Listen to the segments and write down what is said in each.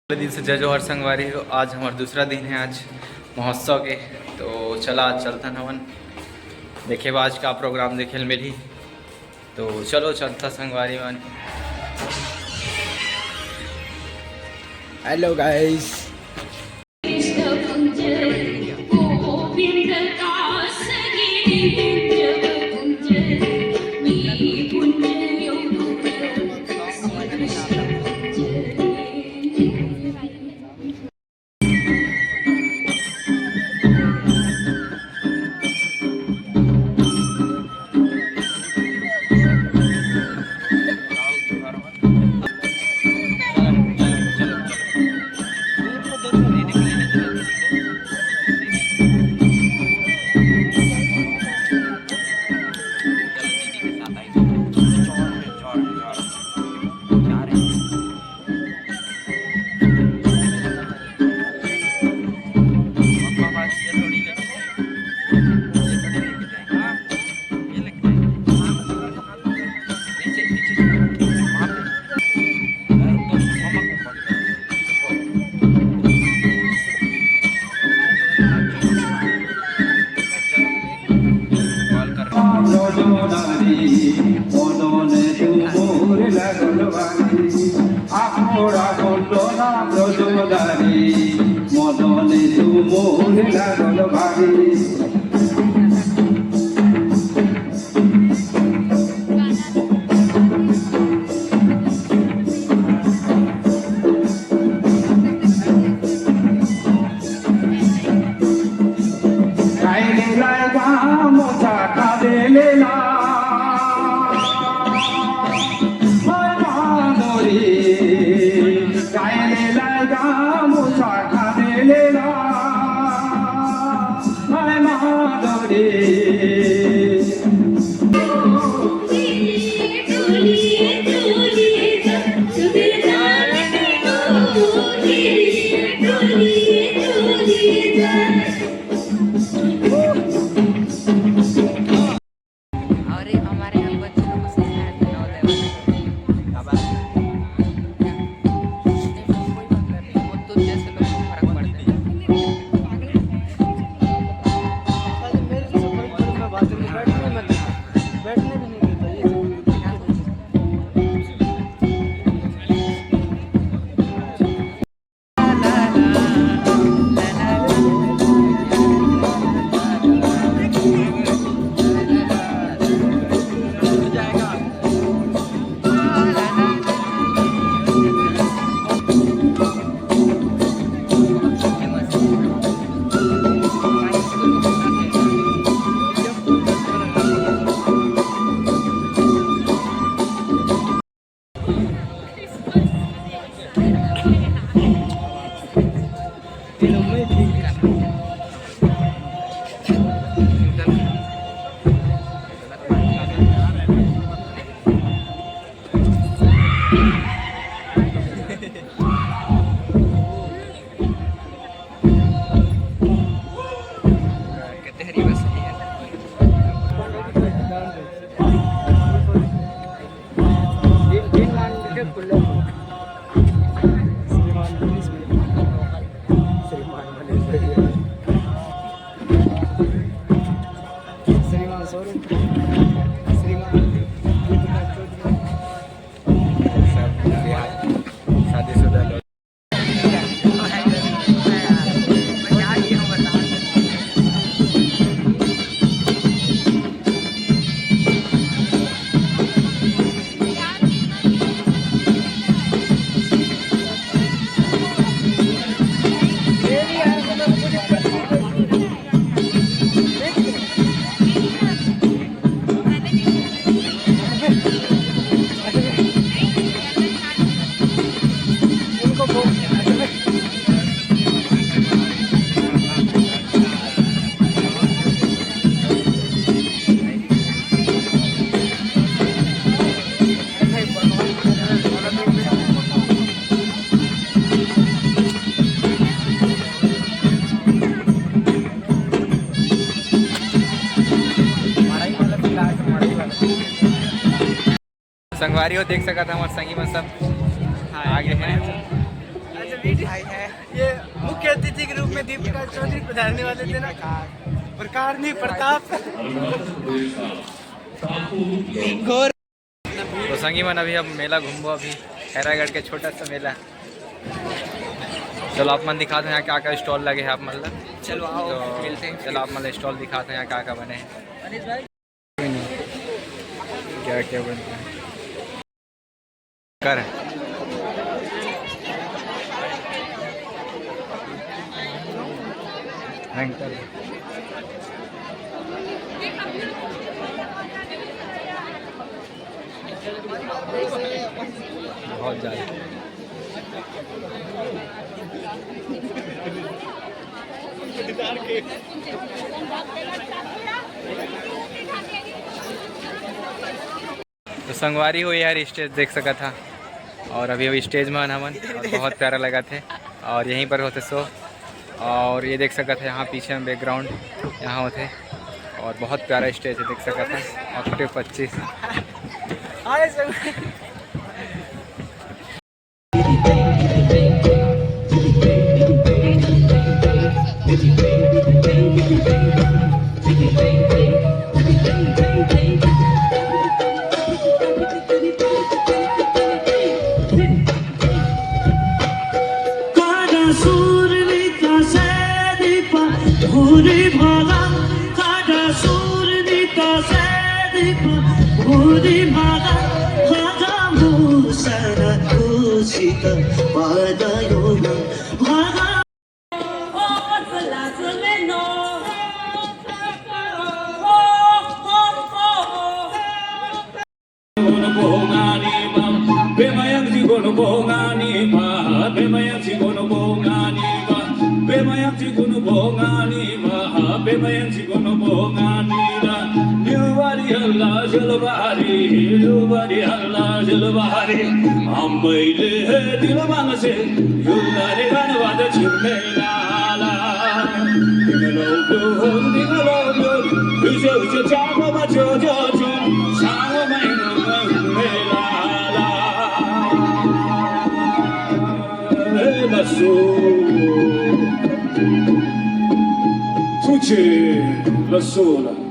दिन से जय जोहर संगवारी हो। आज हमारा दूसरा दिन है आज महोत्सव के। तो चला आज चलता हवन देखे आज का प्रोग्राम देखे मिली। तो चलो चलता संगवारी मन। Hello guys. মদনে তুমোর লাগল ভারী গাইলে লাগা মোছা কাঁদেলে না গাইলে লাগা মোছা কাঁদেলে না মাদরে संगवारी हो देख सका था हमारे संगी में सब आगे हैं। अतिथि के रूप में दीपिका चौधरी पधारने वाले थे ना, प्रकार नहीं प्रताप घोर। तो संगी मन अभी अब मेला घूमबो, अभी खैरागढ़ के छोटा सा मेला। चलो आप मन दिखाते हैं यहाँ क्या क्या स्टॉल लगे हैं आप मतलब। चलो आओ तो मिलते हैं। चलो आप मतलब स्टॉल दिखाते हैं यहाँ क्या क्या बने हैं, क्या क्या बनता है कर एंकर। बहुत ज़्यादा तो संगवारी हो यार, स्टेज देख सका था। और अभी स्टेज में हमन और बहुत प्यारा लगा थे। और यहीं पर होते शो, और ये देख सका था यहाँ पीछे में बैकग्राउंड यहाँ होते। और बहुत प्यारा स्टेज है देख सका था। Octave 25 la sola.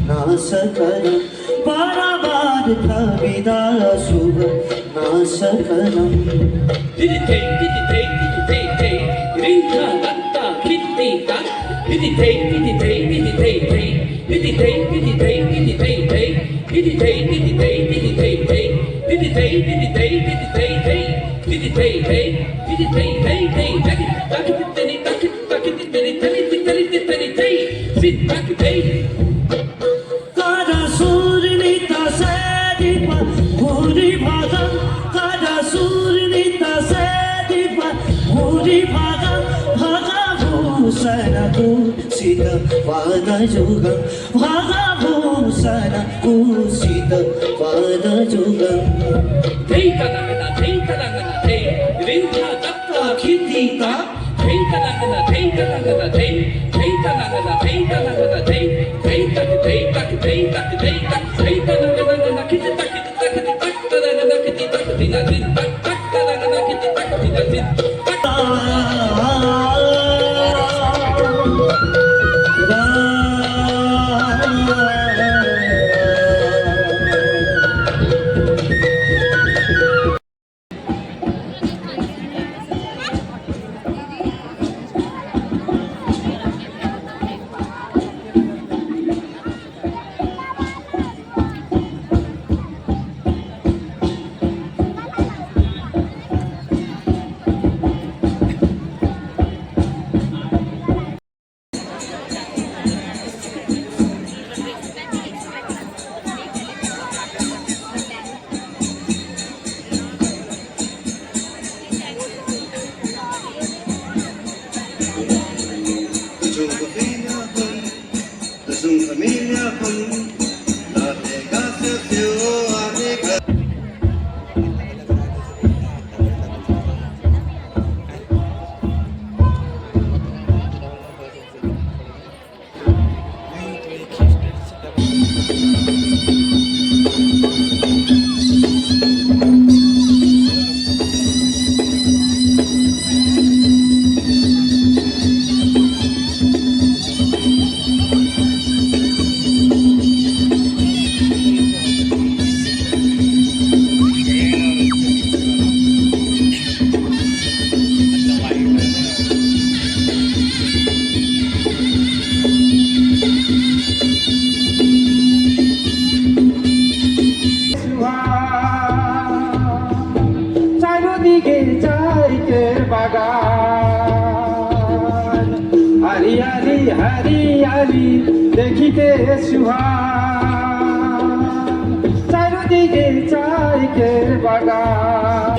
नासकरं परमार्थविदाशुभ नासकरम् वादजुगं भागभूषण कुसित वादजुगं हरियाली देखिते सुहान চারিদিকে চাইকের বাগান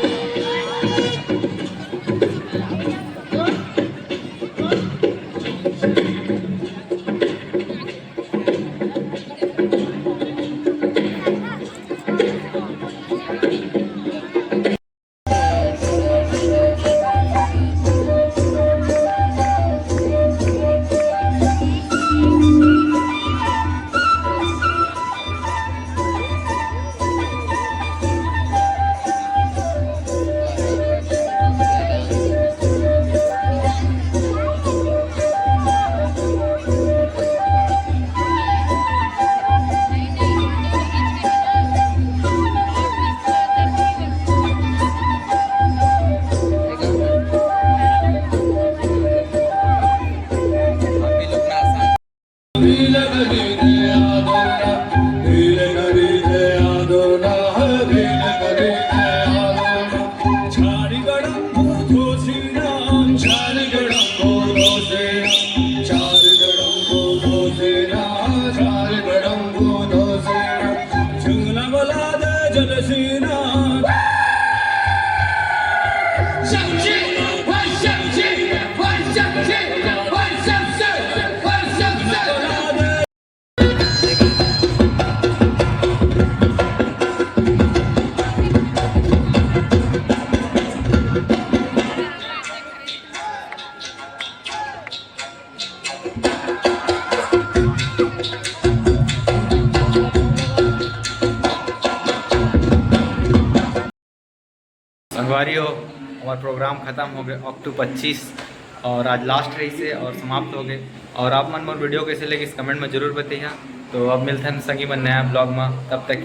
संगवारियों हमारा प्रोग्राम ख़त्म हो गया अप टू 25 और आज लास्ट रही से और समाप्त हो गए और आप मन मोर वीडियो कैसे लगे इस कमेंट में जरूर बताइए। तो अब मिलते हैं संगी में नया ब्लॉग में, तब तक के